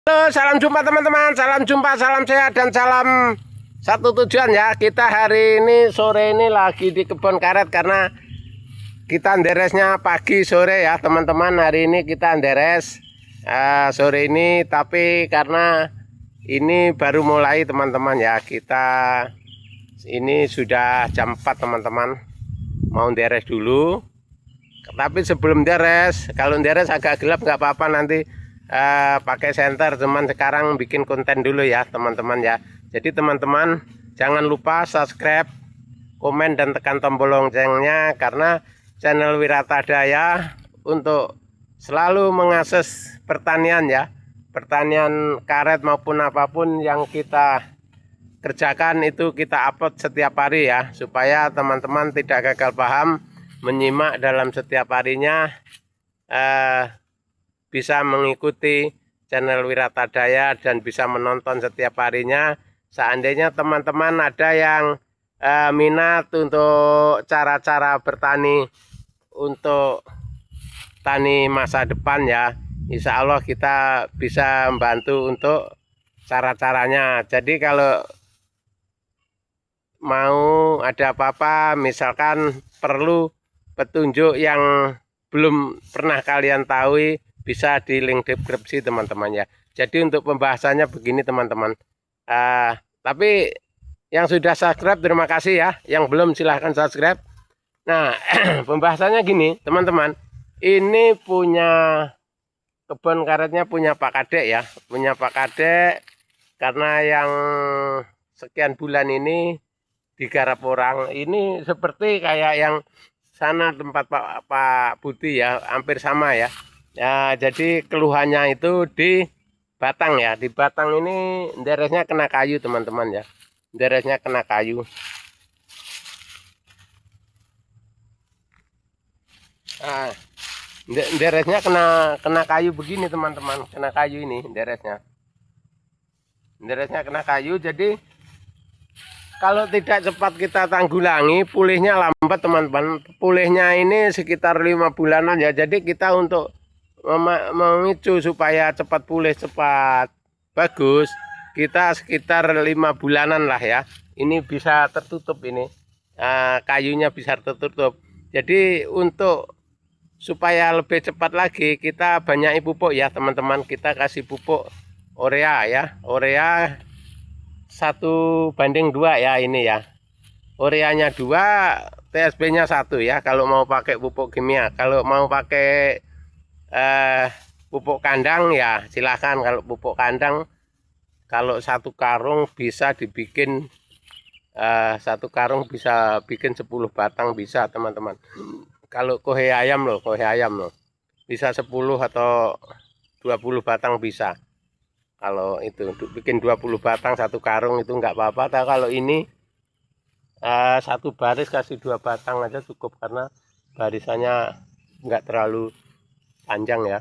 Halo, salam jumpa teman-teman, salam jumpa, salam sehat, dan salam satu tujuan ya. Kita hari ini sore ini lagi di kebun karet karena kita nderesnya pagi sore ya teman-teman. Hari ini kita nderes sore ini, tapi karena ini baru mulai teman-teman ya. Kita ini sudah jam 4 teman-teman, mau nderes dulu. Tapi sebelum nderes, kalau nderes agak gelap nggak apa-apa, nanti pakai senter. Cuman sekarang bikin konten dulu ya teman-teman ya. Jadi teman-teman jangan lupa subscribe, komen, dan tekan tombol loncengnya, karena channel Wiratadaya untuk selalu mengakses pertanian ya, pertanian karet maupun apapun yang kita kerjakan itu kita upload setiap hari ya, supaya teman-teman tidak gagal paham menyimak dalam setiap harinya, bisa mengikuti channel Wiratadaya dan bisa menonton setiap harinya. Seandainya teman-teman ada yang minat untuk cara-cara bertani untuk tani masa depan ya, insya Allah kita bisa membantu untuk cara-caranya. Jadi kalau mau ada apa-apa, misalkan perlu petunjuk yang belum pernah kalian tahu, bisa di link deskripsi teman-teman ya. Jadi untuk pembahasannya begini teman-teman. Tapi yang sudah subscribe terima kasih ya, yang belum silahkan subscribe. Nah pembahasannya gini teman-teman, ini punya kebun karetnya punya Pak Kadek ya, punya Pak Kadek, karena yang sekian bulan ini digarap orang. Ini seperti kayak yang sana tempat Pak Budi ya, hampir sama ya. Ya, jadi keluhannya itu di batang ya. Di batang ini nderesnya kena kayu teman-teman ya. Nderesnya kena kayu. Nah, nderesnya kena kayu begini teman-teman. Kena kayu ini nderesnya. Nderesnya kena kayu, jadi kalau tidak cepat kita tanggulangi, pulihnya lambat teman-teman. Pulihnya ini sekitar 5 bulanan ya. Jadi kita untuk memicu supaya cepat pulih, cepat bagus, kita sekitar 5 bulanan lah ya. Ini bisa tertutup, ini kayunya bisa tertutup. Jadi untuk supaya lebih cepat lagi, kita banyak pupuk ya teman-teman. Kita kasih pupuk urea ya, urea 1:2 ya ini ya. Ureanya 2, TSP nya 1 ya, kalau mau pakai pupuk kimia. Kalau mau pakai pupuk kandang ya silahkan. Kalau pupuk kandang, kalau 1 karung bisa dibikin 1 karung bisa bikin 10 batang bisa teman-teman. Kalau kohe ayam loh, bisa 10 atau 20 batang bisa. Kalau itu bikin 20 batang 1 karung itu enggak apa-apa. Tapi kalau ini 1 baris kasih 2 batang aja cukup, karena barisannya enggak terlalu panjang ya.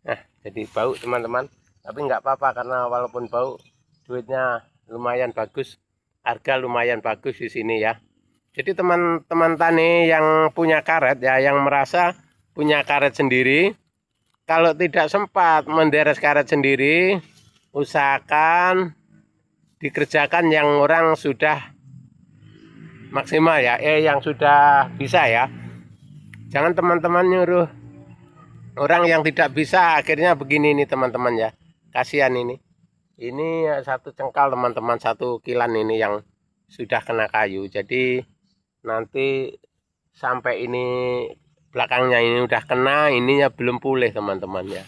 Nah jadi bau teman-teman, tapi enggak apa-apa, karena walaupun bau duitnya lumayan bagus, harga lumayan bagus di sini ya. Jadi teman-teman tani yang punya karet ya, yang merasa punya karet sendiri, kalau tidak sempat menderes karet sendiri, usahakan dikerjakan yang orang sudah maksimal ya, yang sudah bisa ya. Jangan teman-teman nyuruh orang yang tidak bisa, akhirnya begini nih teman-teman ya. Kasihan ini. Ini 1 cengkal teman-teman, 1 kilan ini yang sudah kena kayu. Jadi nanti sampai ini belakangnya ini udah kena, ininya belum pulih teman-teman ya.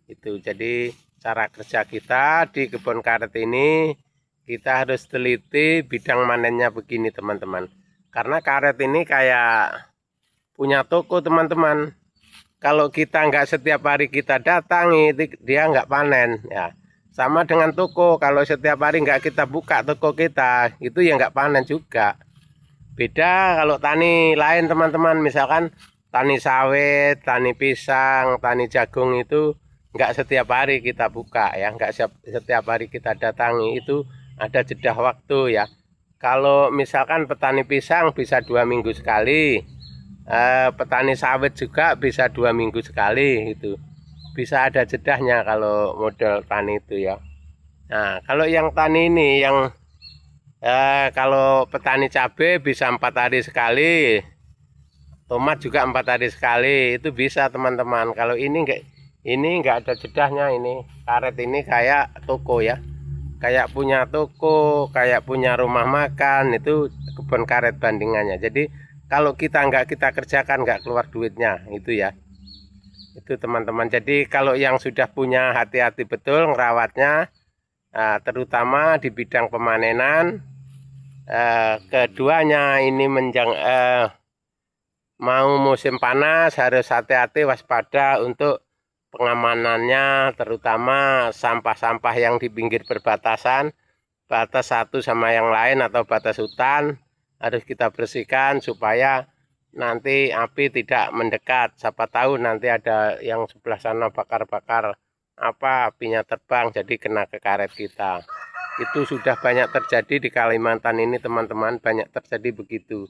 Itu jadi cara kerja kita di kebun karet ini, kita harus teliti bidang manennya begini teman-teman. Karena karet ini kayak punya toko teman-teman. Kalau kita nggak setiap hari kita datangi, dia nggak panen ya. Sama dengan toko, kalau setiap hari nggak kita buka toko kita, itu ya nggak panen juga. Beda kalau tani lain teman-teman, misalkan tani sawit, tani pisang, tani jagung, itu nggak setiap hari kita buka ya, nggak setiap hari kita datangi, itu ada jeda waktu ya. Kalau misalkan petani pisang bisa 2 minggu sekali, petani sawit juga bisa 2 minggu sekali, itu bisa ada jedahnya kalau model tani itu ya. Nah, kalau yang tani ini yang kalau petani cabai bisa 4 hari sekali, tomat juga 4 hari sekali, itu bisa teman-teman. Kalau ini enggak ada jedahnya. Ini karet ini kayak toko ya, kayak punya toko, kayak punya rumah makan, itu kebun karet bandingannya. Jadi kalau kita kita kerjakan nggak keluar duitnya, itu ya. Itu teman-teman. Jadi kalau yang sudah punya, hati-hati betul ngerawatnya, terutama di bidang pemanenan. Keduanya ini mau musim panas harus hati-hati, waspada untuk pengamanannya, terutama sampah-sampah yang di pinggir perbatasan, batas satu sama yang lain atau batas hutan harus kita bersihkan supaya nanti api tidak mendekat. Siapa tahu nanti ada yang sebelah sana bakar-bakar apinya terbang jadi kena ke karet kita. Itu sudah banyak terjadi di Kalimantan ini teman-teman, banyak terjadi begitu.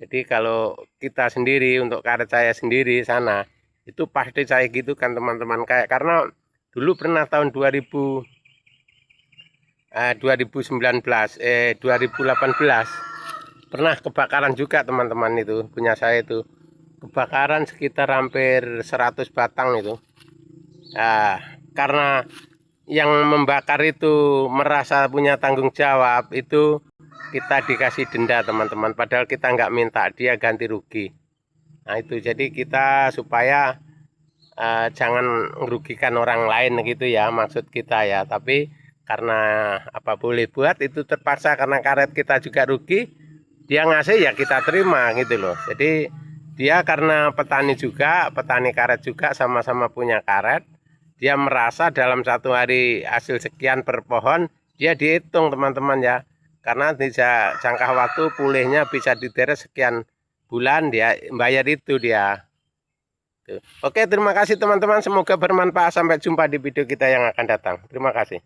Jadi kalau kita sendiri, untuk karet saya sendiri sana, itu pasti saya gitu kan teman-teman. Karena dulu pernah tahun 2019 2018 pernah kebakaran juga teman-teman. Itu punya saya itu kebakaran sekitar hampir 100 batang itu. Karena yang membakar itu merasa punya tanggung jawab, itu kita dikasih denda teman-teman, padahal kita nggak minta, dia ganti rugi. Nah itu, jadi kita supaya jangan merugikan orang lain gitu ya, maksud kita ya. Tapi karena apa boleh buat, itu terpaksa karena karet kita juga rugi, dia ngasih ya kita terima gitu loh. Jadi dia karena petani juga, petani karet juga, sama-sama punya karet, dia merasa dalam 1 hari hasil sekian per pohon, dia dihitung teman-teman ya. Karena bisa jangka waktu pulihnya bisa dideret sekian bulan, dia bayar itu dia. Oke, terima kasih teman-teman, semoga bermanfaat. Sampai jumpa di video kita yang akan datang. Terima kasih.